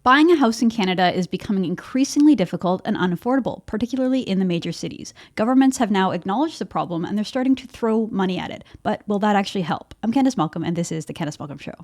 Buying a house in Canada is becoming increasingly difficult and unaffordable, particularly in the major cities. Governments have now acknowledged the problem and they're starting to throw money at it. But will that actually help? I'm Candice Malcolm, and this is the Candice Malcolm Show.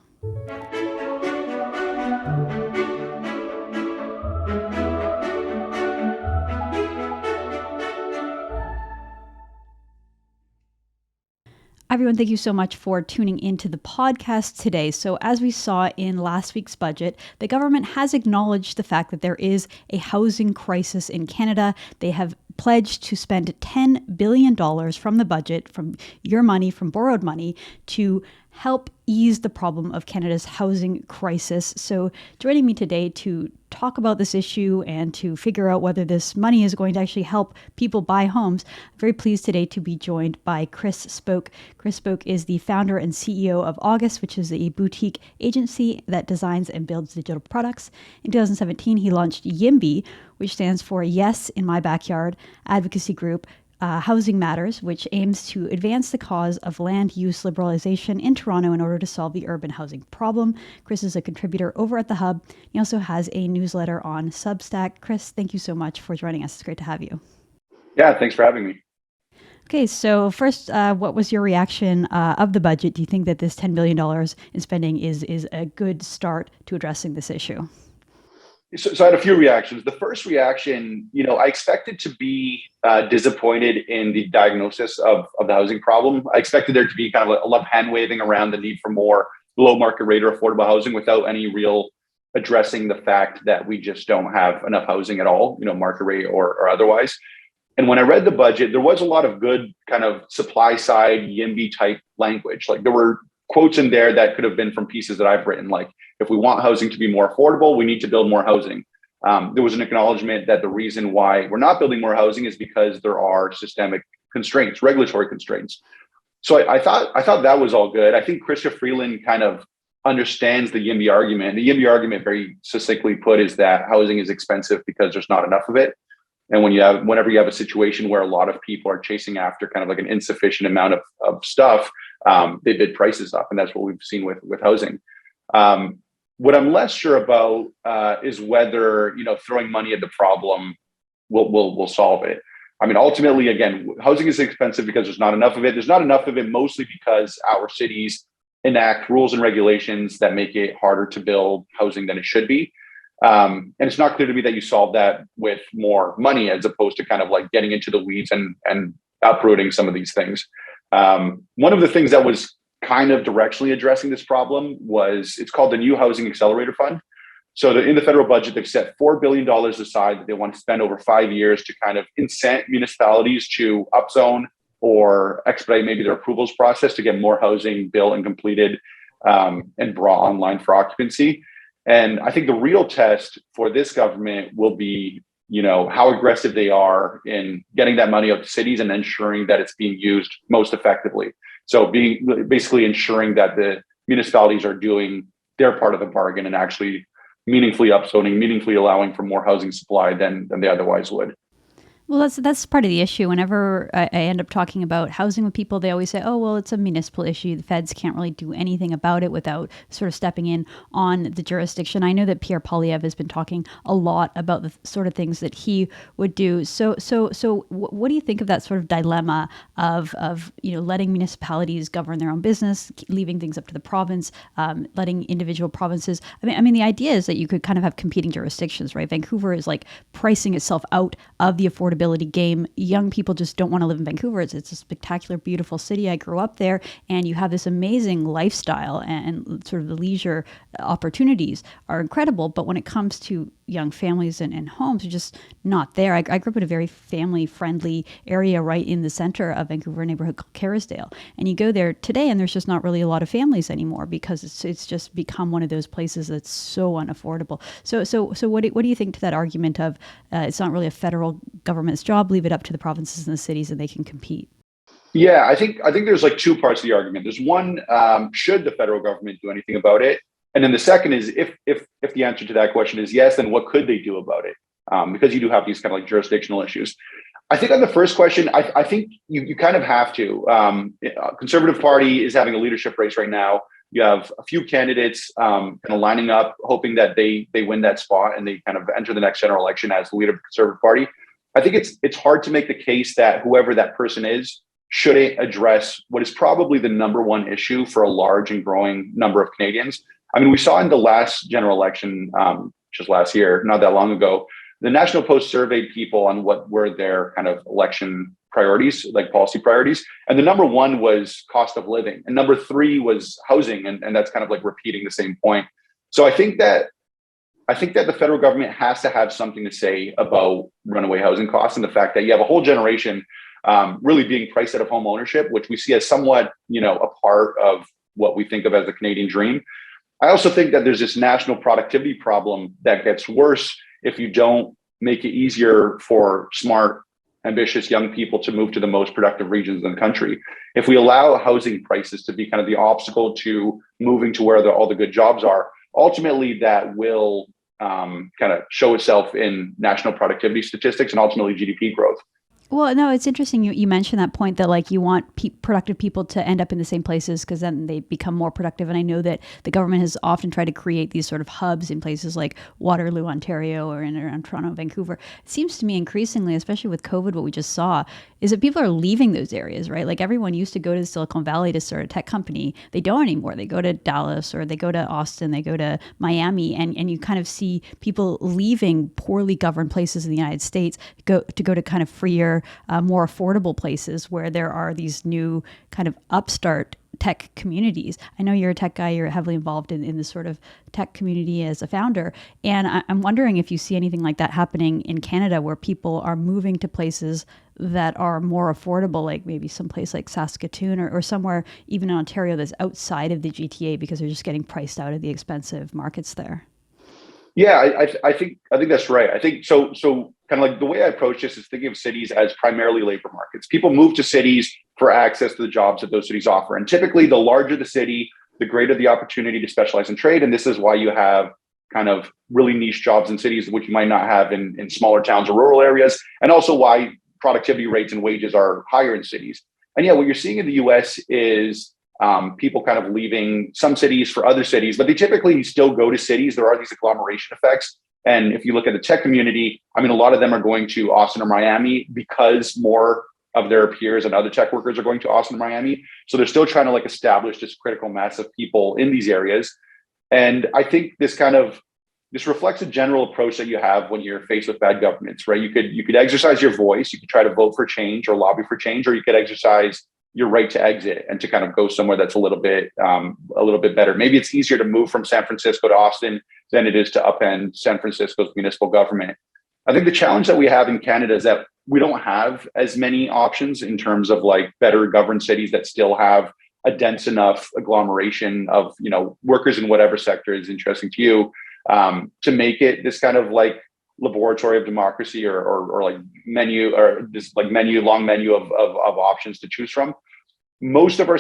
Everyone, thank you so much for tuning into the podcast today. So as we saw in last week's budget, the government has acknowledged the fact that there is a housing crisis in Canada. They have pledged to spend $10 billion from the budget, from your money, from borrowed money, to help ease the problem of Canada's housing crisis. So joining me today to talk about this issue and to figure out whether this money is going to actually help people buy homes, I'm very pleased today to be joined by Chris Spoke. Chris Spoke is the founder and CEO of August, which is a boutique agency that designs and builds digital products. In 2017, he launched YIMBY, which stands for Yes in My Backyard advocacy group. Housing Matters, which aims to advance the cause of land use liberalization in Toronto in order to solve the urban housing problem. Chris is a contributor over at The Hub. He also has a newsletter on Substack. Chris, thank you so much for joining us. It's great to have you. Yeah, thanks for having me. Okay, so first, what was your reaction of the budget? Do you think that this $10 billion in spending is a good start to addressing this issue? So I had a few reactions. The first reaction, I expected to be disappointed in the diagnosis of the housing problem. I expected there to be kind of a lot of hand waving around the need for more below market rate or affordable housing without any real addressing the fact that we just don't have enough housing at all, market rate or otherwise. And when I read the budget, there was a lot of good kind of supply side YIMBY type language. Like there were quotes in there that could have been from pieces that I've written, like, if we want housing to be more affordable, we need to build more housing. There was an acknowledgement that the reason why we're not building more housing is because there are systemic constraints, regulatory constraints. So I thought that was all good. I think Chrystia Freeland kind of understands the YIMBY argument. The YIMBY argument, very succinctly put, is that housing is expensive because there's not enough of it. And whenever you have a situation where a lot of people are chasing after kind of like an insufficient amount of stuff, they bid prices up, and that's what we've seen with housing. What I'm less sure about is whether throwing money at the problem will solve it. I mean, ultimately, again, housing is expensive because there's not enough of it. There's not enough of it mostly because our cities enact rules and regulations that make it harder to build housing than it should be. And it's not clear to me that you solve that with more money as opposed to kind of like getting into the weeds and uprooting some of these things. One of the things that was kind of directionally addressing this problem it's called the New Housing Accelerator Fund. So in the federal budget, they've set $4 billion aside that they want to spend over 5 years to kind of incent municipalities to upzone or expedite maybe their approvals process to get more housing built and completed and brought online for occupancy. And I think the real test for this government will be, how aggressive they are in getting that money out to cities and ensuring that it's being used most effectively. So basically ensuring that the municipalities are doing their part of the bargain and actually meaningfully upzoning, meaningfully allowing for more housing supply than they otherwise would. Well, that's part of the issue. Whenever I end up talking about housing with people, they always say, oh, well, it's a municipal issue. The feds can't really do anything about it without sort of stepping in on the jurisdiction. I know that Pierre Poilievre has been talking a lot about the sort of things that he would do. So what do you think of that sort of dilemma of letting municipalities govern their own business, leaving things up to the province, letting individual provinces? I mean, the idea is that you could kind of have competing jurisdictions, right? Vancouver is like pricing itself out of the affordability game. Young people just don't want to live in Vancouver. It's a spectacular, beautiful city. I grew up there, and you have this amazing lifestyle, and sort of the leisure opportunities are incredible. But when it comes to young families and homes, are just not there. I grew up in a very family-friendly area right in the center of Vancouver, a neighborhood called Kerrisdale. And you go there today, and there's just not really a lot of families anymore because it's just become one of those places that's so unaffordable. So what do you think to that argument of it's not really a federal government's job, leave it up to the provinces and the cities and they can compete? Yeah, I think there's like two parts of the argument. There's one, should the federal government do anything about it? And then the second is if the answer to that question is yes, then what could they do about it? Because you do have these kind of like jurisdictional issues. I think on the first question, I think you kind of have to. Conservative Party is having a leadership race right now. You have a few candidates kind of lining up, hoping that they win that spot and they kind of enter the next general election as the leader of the Conservative Party. I think it's hard to make the case that whoever that person is shouldn't address what is probably the number one issue for a large and growing number of Canadians. I mean, we saw in the last general election, just last year, not that long ago, the National Post surveyed people on what were their kind of election priorities, like policy priorities. And the number one was cost of living. And number three was housing. And that's kind of like repeating the same point. So I think that the federal government has to have something to say about runaway housing costs and the fact that you have a whole generation really being priced out of home ownership, which we see as somewhat, a part of what we think of as the Canadian dream. I also think that there's this national productivity problem that gets worse if you don't make it easier for smart, ambitious young people to move to the most productive regions in the country. If we allow housing prices to be kind of the obstacle to moving to where all the good jobs are, ultimately that will kind of show itself in national productivity statistics and ultimately GDP growth. Well, no, it's interesting you mentioned that point that like you want productive people to end up in the same places because then they become more productive. And I know that the government has often tried to create these sort of hubs in places like Waterloo, Ontario, or in around Toronto, Vancouver. It seems to me increasingly, especially with COVID, what we just saw is that people are leaving those areas, right? Like everyone used to go to Silicon Valley to start a tech company. They don't anymore. They go to Dallas or they go to Austin, they go to Miami, and you kind of see people leaving poorly governed places in the United States to go to kind of freer, more affordable places where there are these new kind of upstart tech communities. I know you're a tech guy, you're heavily involved in this sort of tech community as a founder. And I'm wondering if you see anything like that happening in Canada where people are moving to places that are more affordable, like maybe someplace like Saskatoon or somewhere even in Ontario that's outside of the GTA because they're just getting priced out of the expensive markets there. Yeah, I think that's right. I think so kind of like the way I approach this is thinking of cities as primarily labor markets. People move to cities for access to the jobs that those cities offer. And typically the larger the city, the greater the opportunity to specialize in trade. And this is why you have kind of really niche jobs in cities, which you might not have in smaller towns or rural areas. And also why productivity rates and wages are higher in cities. And yeah, what you're seeing in the US is people kind of leaving some cities for other cities, but they typically still go to cities. There are these agglomeration effects. And if you look at the tech community, I mean, a lot of them are going to Austin or Miami because more of their peers and other tech workers are going to Austin or Miami. So they're still trying to like establish this critical mass of people in these areas. And I think this reflects a general approach that you have when you're faced with bad governments, right? You could exercise your voice, you could try to vote for change or lobby for change, or you could exercise your right to exit and to kind of go somewhere that's a little bit better. Maybe it's easier to move from San Francisco to Austin than it is to upend San Francisco's municipal government. I think the challenge that we have in Canada is that we don't have as many options in terms of like better governed cities that still have a dense enough agglomeration of, workers in whatever sector is interesting to you, to make it this kind of like laboratory of democracy or like menu or this like long menu of options to choose from. Most of our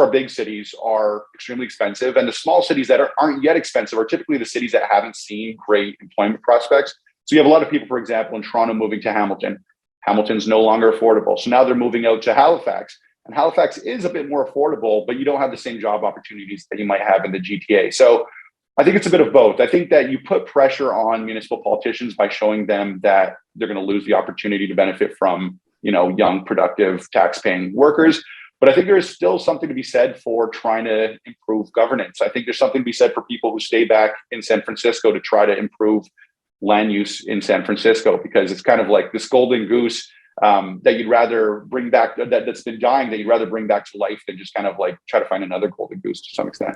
big cities are extremely expensive, and the small cities that aren't yet expensive are typically the cities that haven't seen great employment prospects. So you have a lot of people, for example, in Toronto moving to Hamilton. Hamilton's no longer affordable. So now they're moving out to Halifax. And Halifax is a bit more affordable, but you don't have the same job opportunities that you might have in the GTA. So I think it's a bit of both. I think that you put pressure on municipal politicians by showing them that they're going to lose the opportunity to benefit from, young, productive, tax-paying workers. But I think there is still something to be said for trying to improve governance. I think there's something to be said for people who stay back in San Francisco to try to improve land use in San Francisco, because it's kind of like this golden goose that you'd rather bring back, that's been dying, that you'd rather bring back to life than just kind of like try to find another golden goose to some extent.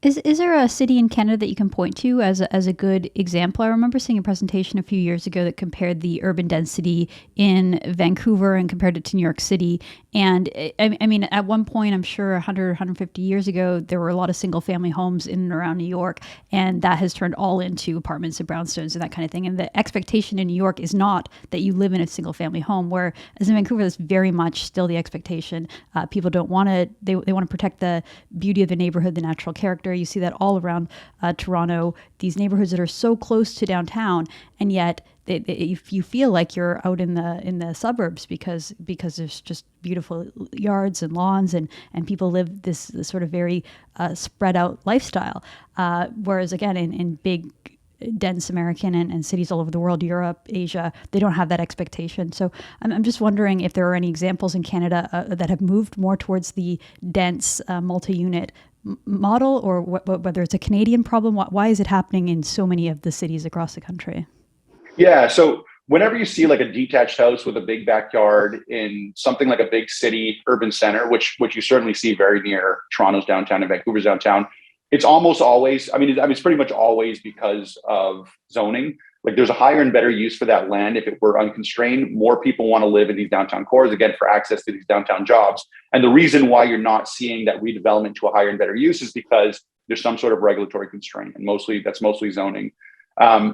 Is there a city in Canada that you can point to as a good example? I remember seeing a presentation a few years ago that compared the urban density in Vancouver and compared it to New York City. And I mean, at one point, I'm sure 100, 150 years ago, there were a lot of single family homes in and around New York. And that has turned all into apartments and brownstones and that kind of thing. And the expectation in New York is not that you live in a single family home, whereas in Vancouver, that's very much still the expectation. People don't want to, they want to protect the beauty of the neighborhood, the natural character. sure you see that all around Toronto, these neighborhoods that are so close to downtown, and yet you feel like you're out in the suburbs because there's just beautiful yards and lawns, and people live this sort of very spread out lifestyle. Whereas again, in big dense American and cities all over the world, Europe, Asia, they don't have that expectation. So I'm just wondering if there are any examples in Canada that have moved more towards the dense multi-unit model, or whether it's a Canadian problem. Why is it happening in so many of the cities across the country? Yeah. So whenever you see like a detached house with a big backyard in something like a big city urban center, which you certainly see very near Toronto's downtown and Vancouver's downtown, it's almost always, it's pretty much always because of zoning. Like there's a higher and better use for that land if it were unconstrained. More people want to live in these downtown cores, again, for access to these downtown jobs. And the reason why you're not seeing that redevelopment to a higher and better use is because there's some sort of regulatory constraint, and that's mostly zoning.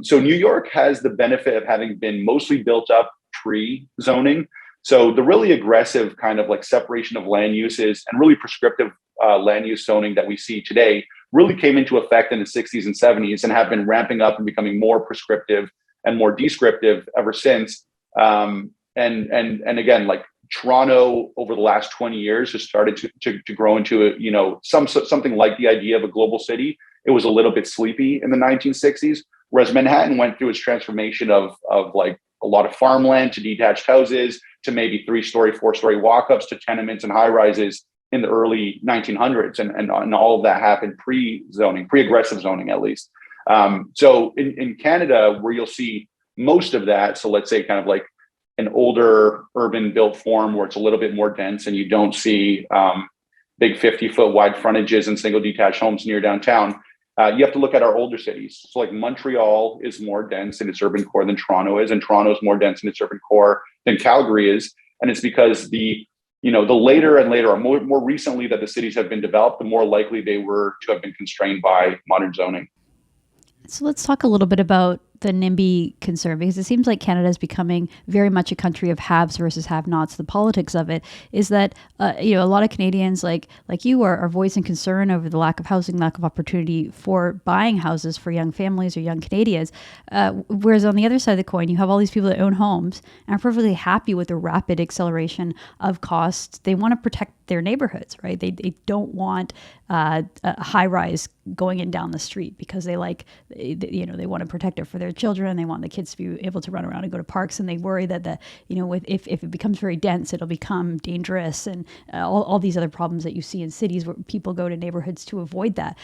So New York has the benefit of having been mostly built up pre-zoning. So the really aggressive kind of like separation of land uses and really prescriptive land use zoning that we see today really came into effect in the 60s and 70s and have been ramping up and becoming more prescriptive and more descriptive ever since. And again, like Toronto over the last 20 years has started to grow into something like the idea of a global city. It was a little bit sleepy in the 1960s, whereas Manhattan went through its transformation of like a lot of farmland to detached houses to maybe 3-story, 4-story walk-ups to tenements and high-rises in the early 1900s. And all of that happened pre-zoning, pre-aggressive zoning at least. So in Canada, where you'll see most of that, so let's say kind of like an older urban built form where it's a little bit more dense and you don't see big 50-foot wide frontages and single detached homes near downtown, you have to look at our older cities. So like Montreal is more dense in its urban core than Toronto is, and Toronto is more dense in its urban core than Calgary is. And it's because the later and later, or more recently that the cities have been developed, the more likely they were to have been constrained by modern zoning. So let's talk a little bit about the NIMBY concern, because it seems like Canada is becoming very much a country of haves versus have-nots. The politics of it is that a lot of Canadians like you are voicing concern over the lack of housing, lack of opportunity for buying houses for young families or young Canadians. Whereas on the other side of the coin, you have all these people that own homes and are perfectly happy with the rapid acceleration of costs. They want to protect their neighborhoods, right? They don't want a high rise going in down the street because they want to protect it for their children. They want the kids to be able to run around and go to parks, and they worry that if it becomes very dense, it'll become dangerous, and all these other problems that you see in cities where people go to neighborhoods to avoid that.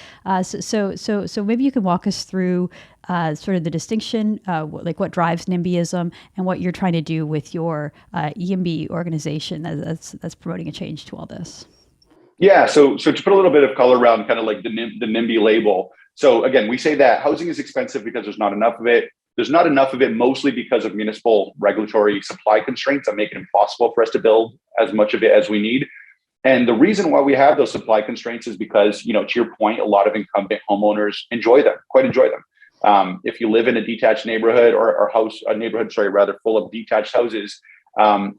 So maybe you can walk us through sort of the distinction, like what drives NIMBYism and what you're trying to do with your YIMBY organization that's promoting a change to all this. Yeah, so to put a little bit of color around kind of like the NIMBY label. So again, we say that housing is expensive because there's not enough of it. There's not enough of it mostly because of municipal regulatory supply constraints that make it impossible for us to build as much of it as we need. And the reason why we have those supply constraints is because, to your point, a lot of incumbent homeowners enjoy them. If you live in a detached neighborhood or full of detached houses,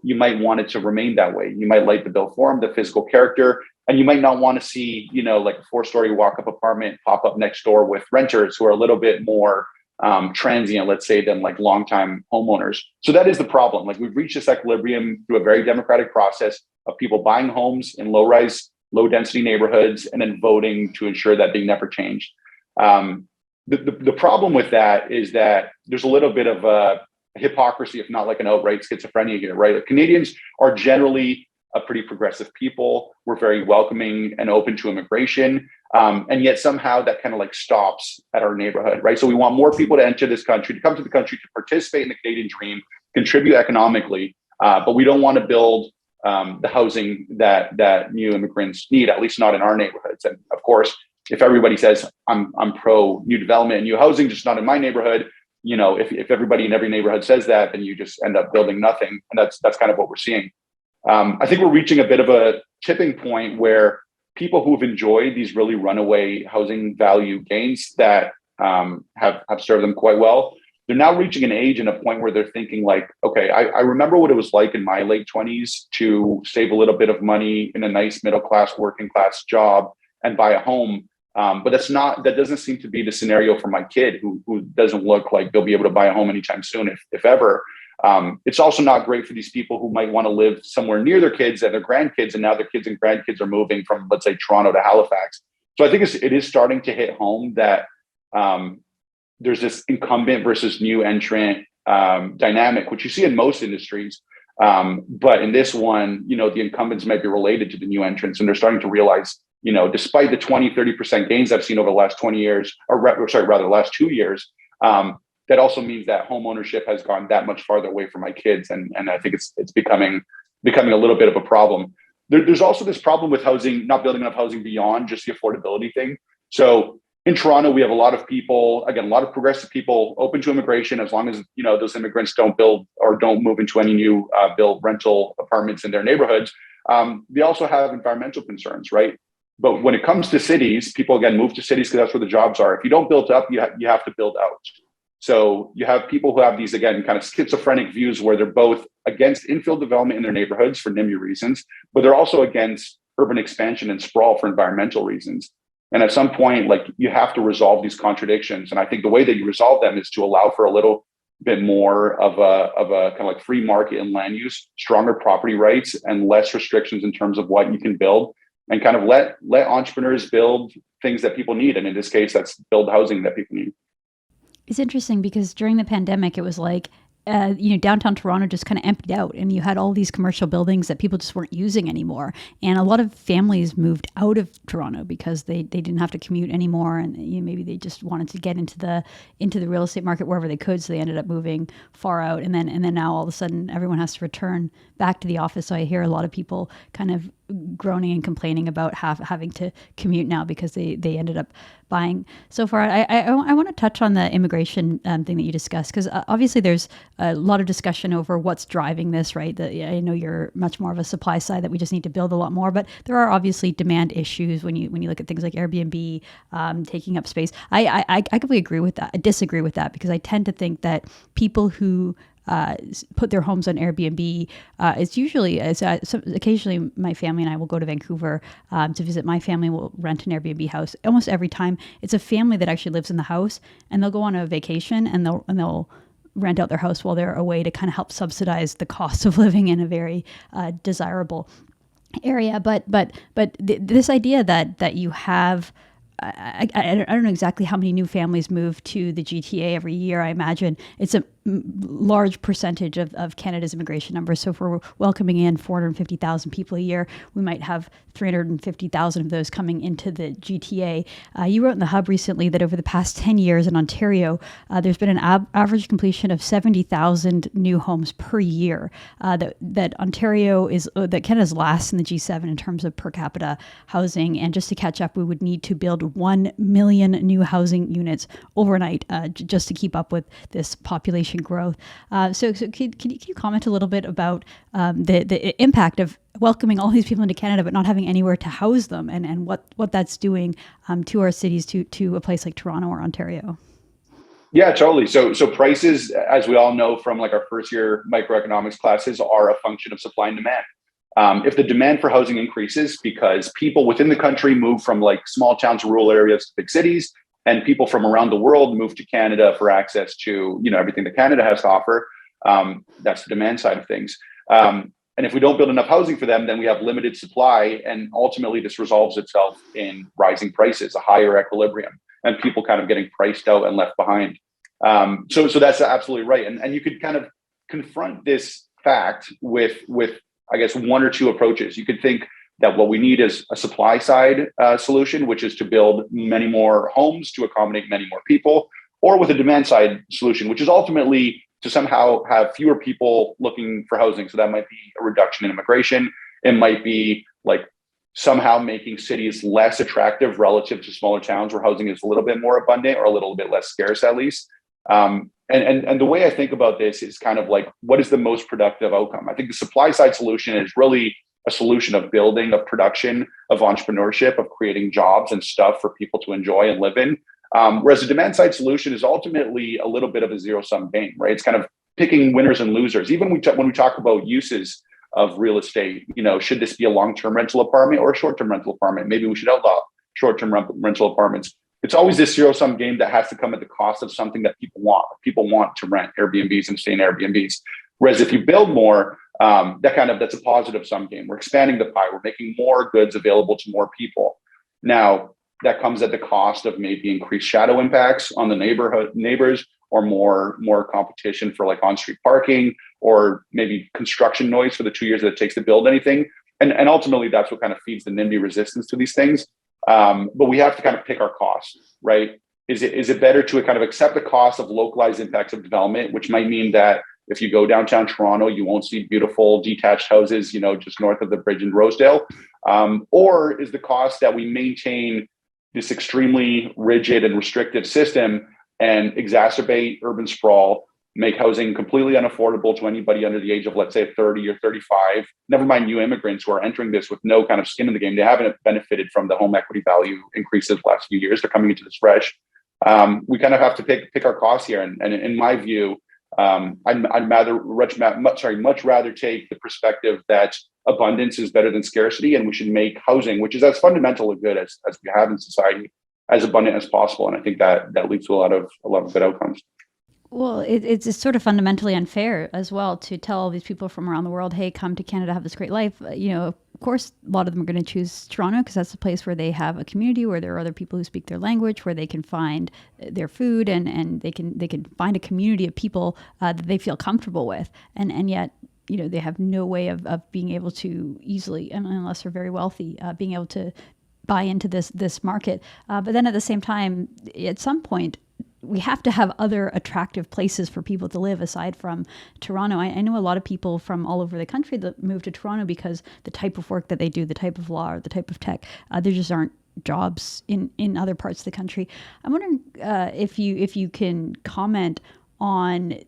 you might want it to remain that way. You might like the built form, the physical character, and you might not want to see, like a 4-story walk-up apartment pop up next door with renters who are a little bit more transient, let's say, than like longtime homeowners. So that is the problem. Like we've reached this equilibrium through a very democratic process of people buying homes in low-rise, low-density neighborhoods and then voting to ensure that they never change. The problem with that is that there's a little bit of a hypocrisy, if not like an outright schizophrenia here, right? Like Canadians are generally a pretty progressive people. We're very welcoming and open to immigration. And yet somehow that kind of like stops at our neighborhood, right? So we want more people to enter this country, to come to the country, to participate in the Canadian dream, contribute economically, but we don't want to build the housing that new immigrants need, at least not in our neighborhoods. And of course, if everybody says I'm pro new development and new housing, just not in my neighborhood, if everybody in every neighborhood says that, then you just end up building nothing. And that's kind of what we're seeing. I think we're reaching a bit of a tipping point where people who've enjoyed these really runaway housing value gains that have served them quite well, they're now reaching an age and a point where they're thinking like, okay, I remember what it was like in my late 20s to save a little bit of money in a nice middle class, working class job and buy a home. But that doesn't seem to be the scenario for my kid who doesn't look like they'll be able to buy a home anytime soon, if ever. It's also not great for these people who might want to live somewhere near their kids and their grandkids, and now their kids and grandkids are moving from, let's say, Toronto to Halifax. So I think it is starting to hit home that there's this incumbent versus new entrant dynamic, which you see in most industries. But in this one, the incumbents might be related to the new entrants, and they're starting to realize, despite the 20-30% gains I've seen over the last 20 years, the last 2 years, that also means that home ownership has gone that much farther away from my kids. And I think it's becoming a little bit of a problem. There's also this problem with housing, not building enough housing beyond just the affordability thing. So in Toronto, we have a lot of people, again, a lot of progressive people open to immigration, as long as, those immigrants don't build or don't move into any new build rental apartments in their neighborhoods. They also have environmental concerns, right? But when it comes to cities, people, again, move to cities because that's where the jobs are. If you don't build up, you have to build out. So you have people who have these, again, kind of schizophrenic views where they're both against infill development in their neighborhoods for NIMBY reasons, but they're also against urban expansion and sprawl for environmental reasons. And at some point, you have to resolve these contradictions. And I think the way that you resolve them is to allow for a little bit more of a kind of like free market in land use, stronger property rights, and less restrictions in terms of what you can build, and kind of let entrepreneurs build things that people need. And in this case, that's build housing that people need. It's interesting because during the pandemic, it was like, downtown Toronto just kind of emptied out, and you had all these commercial buildings that people just weren't using anymore. And a lot of families moved out of Toronto because they didn't have to commute anymore, and maybe they just wanted to get into the real estate market wherever they could. So they ended up moving far out, and then now all of a sudden everyone has to return back to the office. So I hear a lot of people kind of groaning and complaining about having to commute now because they ended up buying so far. I want to touch on the immigration thing that you discussed, because obviously there's a lot of discussion over what's driving this, right? I know you're much more of a supply side, that we just need to build a lot more, but there are obviously demand issues when you look at things like Airbnb taking up space. I completely agree with that. I disagree with that, because I tend to think that people who put their homes on Airbnb, occasionally my family and I will go to Vancouver to visit. My family will rent an Airbnb house. Almost every time it's a family that actually lives in the house, and they'll go on a vacation and they'll rent out their house while they're away to kind of help subsidize the cost of living in a very desirable area. But this idea that you have, I don't know exactly how many new families move to the GTA every year. I imagine it's a large percentage of Canada's immigration numbers. So if we're welcoming in 450,000 people a year, we might have 350,000 of those coming into the GTA. You wrote in the Hub recently that over the past 10 years in Ontario, there's been an average completion of 70,000 new homes per year. That Ontario that Canada's last in the G7 in terms of per capita housing. And just to catch up, we would need to build 1 million new housing units overnight just to keep up with this population growth. So can you comment a little bit about the impact of welcoming all these people into Canada but not having anywhere to house them, and what that's doing to our cities, to a place like Toronto or Ontario? Yeah, totally. So prices, as we all know from our first year microeconomics classes, are a function of supply and demand. If the demand for housing increases because people within the country move from small towns, rural areas to big cities, and people from around the world move to Canada for access to everything that Canada has to offer, that's the demand side of things. And if we don't build enough housing for them, then we have limited supply, and ultimately this resolves itself in rising prices, a higher equilibrium, and people kind of getting priced out and left behind. So that's absolutely right. And you could kind of confront this fact with I guess one or two approaches. You could think that what we need is a supply side solution, which is to build many more homes to accommodate many more people, or with a demand side solution, which is ultimately to somehow have fewer people looking for housing. So that might be a reduction in immigration. It might be somehow making cities less attractive relative to smaller towns where housing is a little bit more abundant or a little bit less scarce, at least. And the way I think about this is kind of what is the most productive outcome? I think the supply side solution is really a solution of building, of production, of entrepreneurship, of creating jobs and stuff for people to enjoy and live in. Whereas the demand side solution is ultimately a little bit of a zero-sum game, right? It's kind of picking winners and losers. Even when we talk about uses of real estate, should this be a long-term rental apartment or a short-term rental apartment? Maybe we should outlaw short-term rental apartments. It's always this zero-sum game that has to come at the cost of something that people want. People want to rent Airbnbs and stay in Airbnbs. Whereas if you build more, that's a positive sum game. We're expanding the pie. We're making more goods available to more people. Now, that comes at the cost of maybe increased shadow impacts on the neighbors, or more competition for like on-street parking, or maybe construction noise for the 2 years that it takes to build anything. And ultimately, that's what kind of feeds the NIMBY resistance to these things. But we have to kind of pick our costs, right? Is it better to kind of accept the cost of localized impacts of development, which might mean that if you go downtown Toronto, you won't see beautiful detached houses, just north of the bridge in Rosedale? Or is the cost that we maintain this extremely rigid and restrictive system and exacerbate urban sprawl, make housing completely unaffordable to anybody under the age of, let's say, 30 or 35, never mind new immigrants who are entering this with no kind of skin in the game. They haven't benefited from the home equity value increases the last few years. They're coming into this fresh. We kind of have to pick our costs here. And in my view, I'd much rather take the perspective that abundance is better than scarcity, and we should make housing, which is as fundamental a good as we have in society, as abundant as possible. And I think that leads to a lot of good outcomes. Well, it's sort of fundamentally unfair as well to tell all these people from around the world, hey, come to Canada, have this great life. Of course, a lot of them are going to choose Toronto because that's a place where they have a community, where there are other people who speak their language, where they can find their food, and they can find a community of people that they feel comfortable with. And yet, they have no way of being able to easily, unless they're very wealthy, being able to buy into this market. But then at the same time, at some point, we have to have other attractive places for people to live aside from Toronto. I know a lot of people from all over the country that move to Toronto because the type of work that they do, the type of law, or the type of tech, there just aren't jobs in other parts of the country. I'm wondering if you can comment on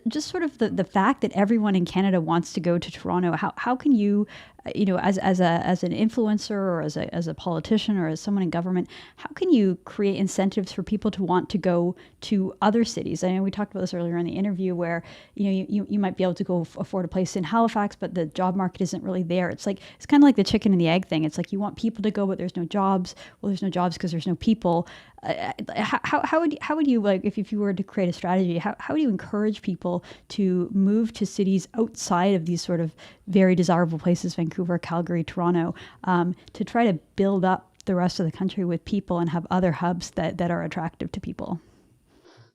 just sort of the fact that everyone in Canada wants to go to Toronto. How can you, as an influencer, or as a politician, or as someone in government, how can you create incentives for people to want to go to other cities? I know we talked about this earlier in the interview, where you might be able to go afford a place in Halifax, but the job market isn't really there. It's kind of like the chicken and the egg thing. It's like you want people to go, but there's no jobs. Well, there's no jobs because there's no people. How would you, like, if you were to create a strategy, how would you encourage people to move to cities outside of these sort of very desirable places, Vancouver, Calgary, Toronto, to try to build up the rest of the country with people and have other hubs that are attractive to people?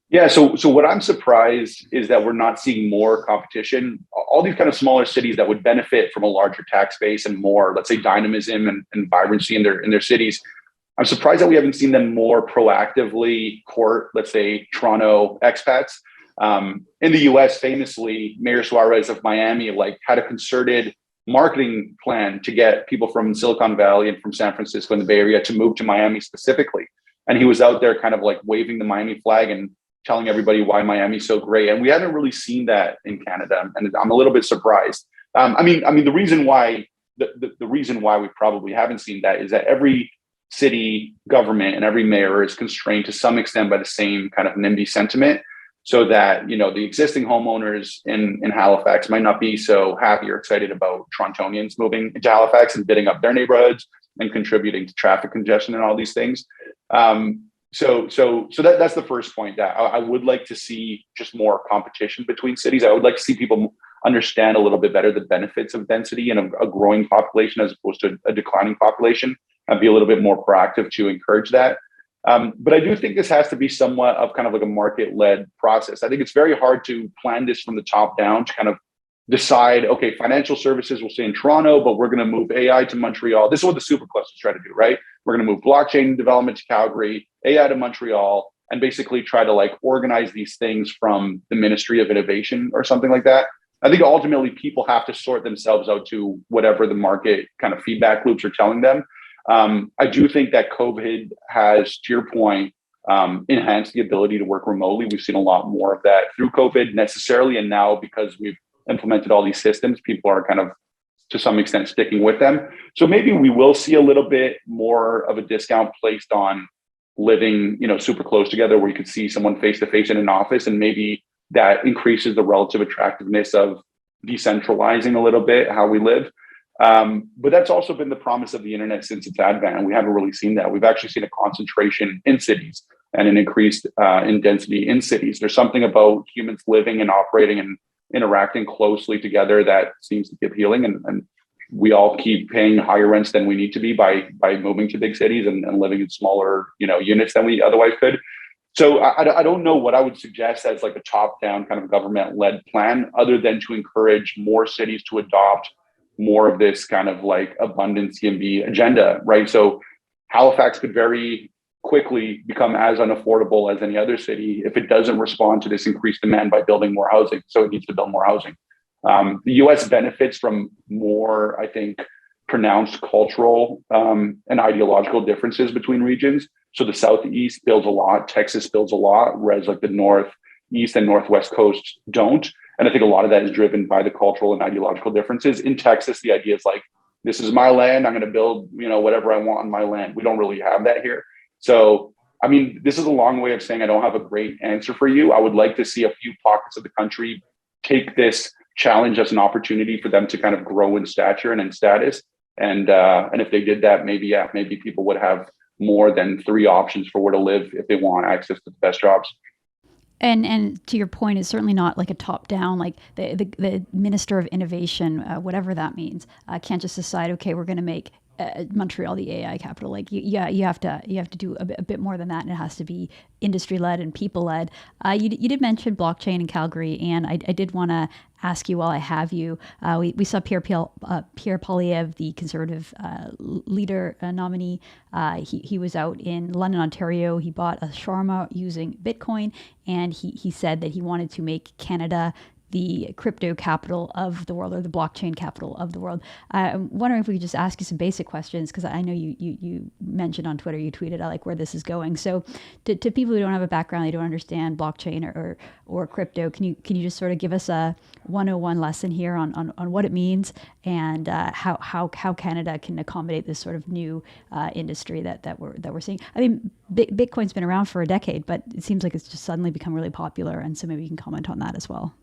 Yeah, so what I'm surprised is that we're not seeing more competition. All these kind of smaller cities that would benefit from a larger tax base and more, let's say, dynamism and vibrancy in their cities. I'm surprised that we haven't seen them more proactively court, let's say, Toronto expats. In the US, famously, Mayor Suarez of Miami had a concerted marketing plan to get people from Silicon Valley and from San Francisco and the Bay Area to move to Miami specifically. And he was out there kind of waving the Miami flag and telling everybody why Miami's so great. And we haven't really seen that in Canada, and I'm a little bit surprised. The reason why we probably haven't seen that is that every city government and every mayor is constrained to some extent by the same kind of NIMBY sentiment, so that the existing homeowners in Halifax might not be so happy or excited about Torontonians moving into Halifax and bidding up their neighborhoods and contributing to traffic congestion and all these things. So that's the first point, that I would like to see just more competition between cities. I would like to see people understand a little bit better the benefits of density and a growing population as opposed to a declining population, and be a little bit more proactive to encourage that. But I do think this has to be somewhat of kind of like a market-led process. I think it's very hard to plan this from the top down, to kind of decide, okay, financial services will stay in Toronto, but we're going to move AI to Montreal. This is what the superclusters try to do, right? We're going to move blockchain development to Calgary, AI to Montreal, and basically try to organize these things from the Ministry of Innovation or something like that. I think ultimately people have to sort themselves out to whatever the market kind of feedback loops are telling them. I do think that COVID has, to your point, enhanced the ability to work remotely. We've seen a lot more of that through COVID necessarily. And now, because we've implemented all these systems, people are kind of, to some extent, sticking with them. So maybe we will see a little bit more of a discount placed on living, super close together, where you could see someone face to face in an office, and maybe that increases the relative attractiveness of decentralizing a little bit how we live. But that's also been the promise of the internet since its advent, and we haven't really seen that. We've actually seen a concentration in cities and an increase in density in cities. There's something about humans living and operating and interacting closely together that seems to be appealing, and we all keep paying higher rents than we need to be by moving to big cities and living in smaller units than we otherwise could. So I don't know what I would suggest as like a top-down kind of government-led plan, other than to encourage more cities to adopt more of this kind of like abundance YIMBY agenda, right? So Halifax could very quickly become as unaffordable as any other city if it doesn't respond to this increased demand by building more housing. So it needs to build more housing. The US benefits from more, I think, pronounced cultural and ideological differences between regions. So the Southeast builds a lot, Texas builds a lot, whereas like the Northeast and Northwest coasts don't. And I think a lot of that is driven by the cultural and ideological differences. In Texas, the idea is like, this is my land, I'm going to build, whatever I want on my land. We don't really have that here. So, I mean, this is a long way of saying I don't have a great answer for you. I would like to see a few pockets of the country take this challenge as an opportunity for them to kind of grow in stature and in status. And if they did that, maybe people would have more than 3 options for where to live if they want access to the best jobs. And to your point, it's certainly not like a top down, like the Minister of Innovation, whatever that means, can't just decide, okay, we're going to make Montreal the AI capital. Like you have to do a bit more than that, and it has to be industry led and people led. You did mention blockchain in Calgary, and I did want to ask you while I have you. We saw Pierre Poilievre, the Conservative leader nominee. He was out in London, Ontario. He bought a shawarma using Bitcoin, and he said that he wanted to make Canada the crypto capital of the world, or the blockchain capital of the world. I'm wondering if we could just ask you some basic questions, because I know you mentioned on Twitter, you tweeted, I like where this is going. So to people who don't have a background, they don't understand blockchain or crypto, can you just sort of give us a 101 lesson here on what it means and how Canada can accommodate this sort of new industry that we're seeing? I mean, Bitcoin's been around for a decade, but it seems like it's just suddenly become really popular. And so maybe you can comment on that as well.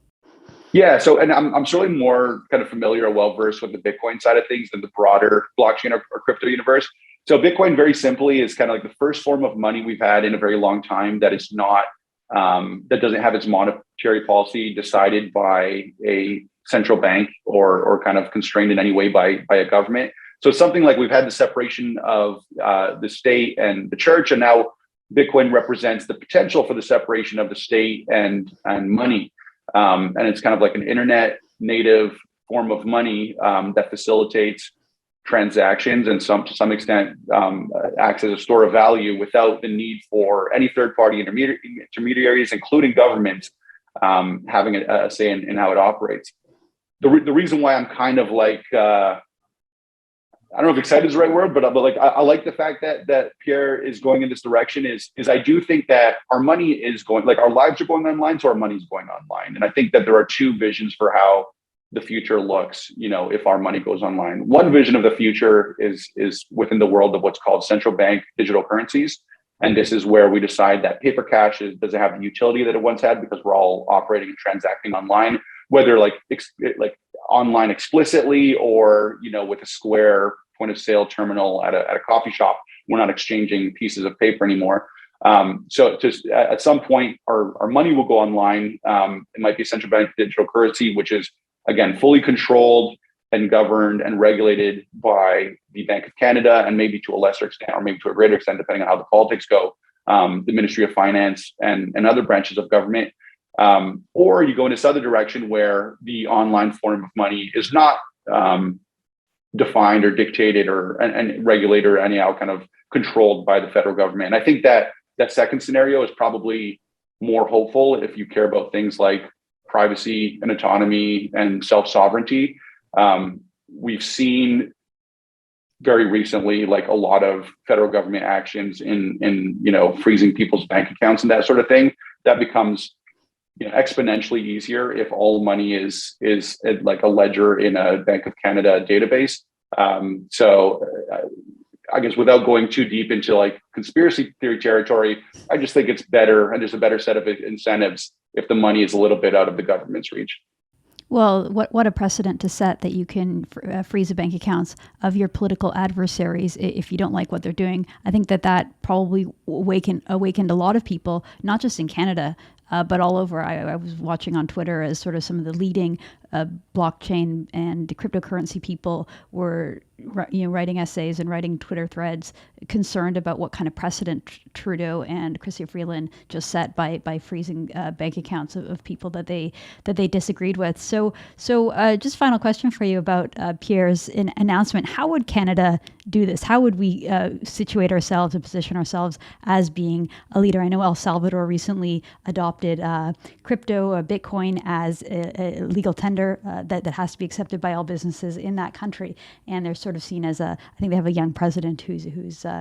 Yeah, so and I'm certainly more kind of familiar or well versed with the Bitcoin side of things than the broader blockchain or crypto universe. So Bitcoin, very simply, is kind of like the first form of money we've had in a very long time that is not that doesn't have its monetary policy decided by a central bank or kind of constrained in any way by a government. So it's something like we've had the separation of the state and the church, and now Bitcoin represents the potential for the separation of the state and money. And it's kind of like an internet native form of money that facilitates transactions and to some extent acts as a store of value without the need for any third-party intermediaries, including governments, having a say in how it operates. The reason why I'm kind of like I don't know if excited is the right word, but like I like the fact that Pierre is going in this direction is I do think that our money is going, like our lives are going online, so our money is going online. And I think that there are 2 visions for how the future looks, if our money goes online. One vision of the future is within the world of what's called central bank digital currencies. And this is where we decide that paper cash doesn't have the utility that it once had because we're all operating and transacting online, whether like online explicitly or with a square point of sale terminal at a coffee shop. We're not exchanging pieces of paper anymore. So just at some point our money will go online. It might be central bank digital currency, which is again fully controlled and governed and regulated by the Bank of Canada, and maybe to a lesser extent or maybe to a greater extent, depending on how the politics go, the Ministry of Finance and other branches of government. Or you go in this other direction where the online form of money is not defined or dictated and regulated or anyhow kind of controlled by the federal government. And I think that second scenario is probably more hopeful if you care about things like privacy and autonomy and self-sovereignty. We've seen very recently like a lot of federal government actions in freezing people's bank accounts and that sort of thing. That becomes exponentially easier if all money is like a ledger in a Bank of Canada database. So I guess without going too deep into like conspiracy theory territory, I just think it's better and there's a better set of incentives if the money is a little bit out of the government's reach. Well, what a precedent to set that you can freeze the bank accounts of your political adversaries if you don't like what they're doing. I think that probably awakened a lot of people, not just in Canada, but all over. I was watching on Twitter as sort of some of the leading blockchain and cryptocurrency people were writing essays and writing Twitter threads concerned about what kind of precedent Trudeau and Chrystia Freeland just set by freezing bank accounts of people that they disagreed with. So just final question for you about Pierre's announcement. How would Canada do this? How would we situate ourselves and position ourselves as being a leader? I know El Salvador recently adopted crypto, Bitcoin, as a legal tender that has to be accepted by all businesses in that country, and they're sort of seen as I think they have a young president who's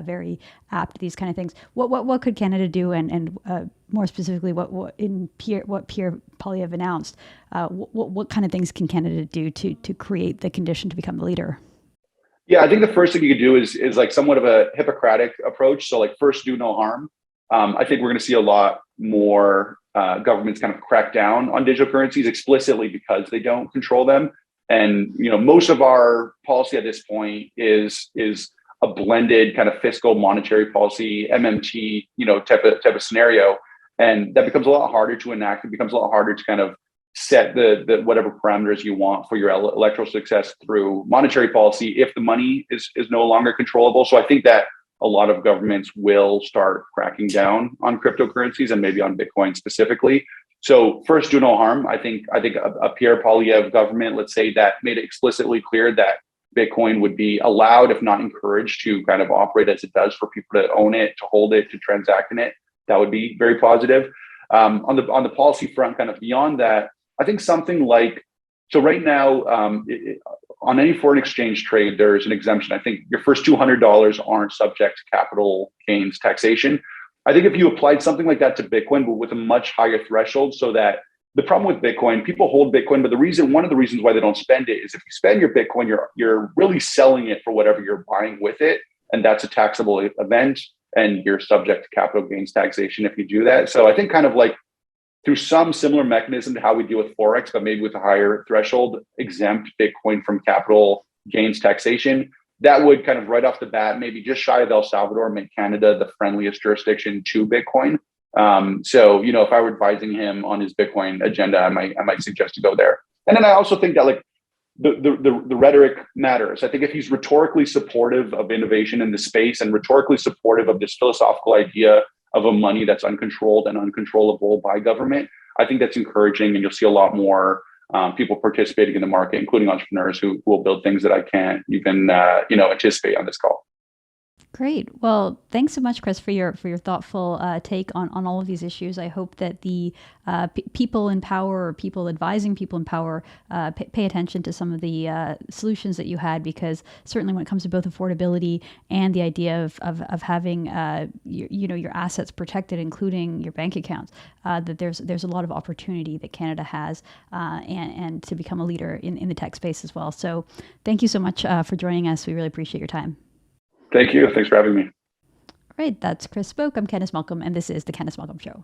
very apt to these kind of things. What could Canada do, and more specifically, what Pierre Poilievre announced? What kind of things can Canada do to create the condition to become the leader? Yeah, I think the first thing you could do is like somewhat of a Hippocratic approach. So like first, do no harm. I think we're going to see a lot more governments kind of crack down on digital currencies explicitly because they don't control them. And most of our policy at this point is a blended kind of fiscal monetary policy MMT type of scenario, and that becomes a lot harder to enact. It becomes a lot harder to kind of set the whatever parameters you want for your electoral success through monetary policy if the money is no longer controllable. So I think that a lot of governments will start cracking down on cryptocurrencies and maybe on Bitcoin specifically. So first, do no harm. I think a Pierre Poilievre government, let's say, that made it explicitly clear that Bitcoin would be allowed, if not encouraged, to kind of operate as it does for people to own it, to hold it, to transact in it. That would be very positive. On the policy front, kind of beyond that, I think something like, so right now, on any foreign exchange trade, there's an exemption. I think your first $200 aren't subject to capital gains taxation. I think if you applied something like that to Bitcoin, but with a much higher threshold, so that the problem with Bitcoin, people hold Bitcoin, but one of the reasons why they don't spend it is if you spend your Bitcoin, you're really selling it for whatever you're buying with it, and that's a taxable event, and you're subject to capital gains taxation if you do that. So I think kind of like through some similar mechanism to how we deal with Forex, but maybe with a higher threshold, exempt Bitcoin from capital gains taxation. That would kind of right off the bat, maybe just shy of El Salvador, make Canada the friendliest jurisdiction to Bitcoin. So, if I were advising him on his Bitcoin agenda, I might suggest to go there. And then I also think that like the rhetoric matters. I think if he's rhetorically supportive of innovation in the space and rhetorically supportive of this philosophical idea of a money that's uncontrolled and uncontrollable by government, I think that's encouraging, and you'll see a lot more people participating in the market, including entrepreneurs who will build things that I can't even anticipate on this call. Great. Well, thanks so much, Chris, for your thoughtful take on all of these issues. I hope that the people in power, or people advising people in power, pay attention to some of the solutions that you had, because certainly when it comes to both affordability and the idea of having your assets protected, including your bank accounts, that there's a lot of opportunity that Canada has, and to become a leader in the tech space as well. So thank you so much for joining us. We really appreciate your time. Thank you. Thanks for having me. All right, that's Chris Spoke. I'm Candice Malcolm, and this is The Candice Malcolm Show.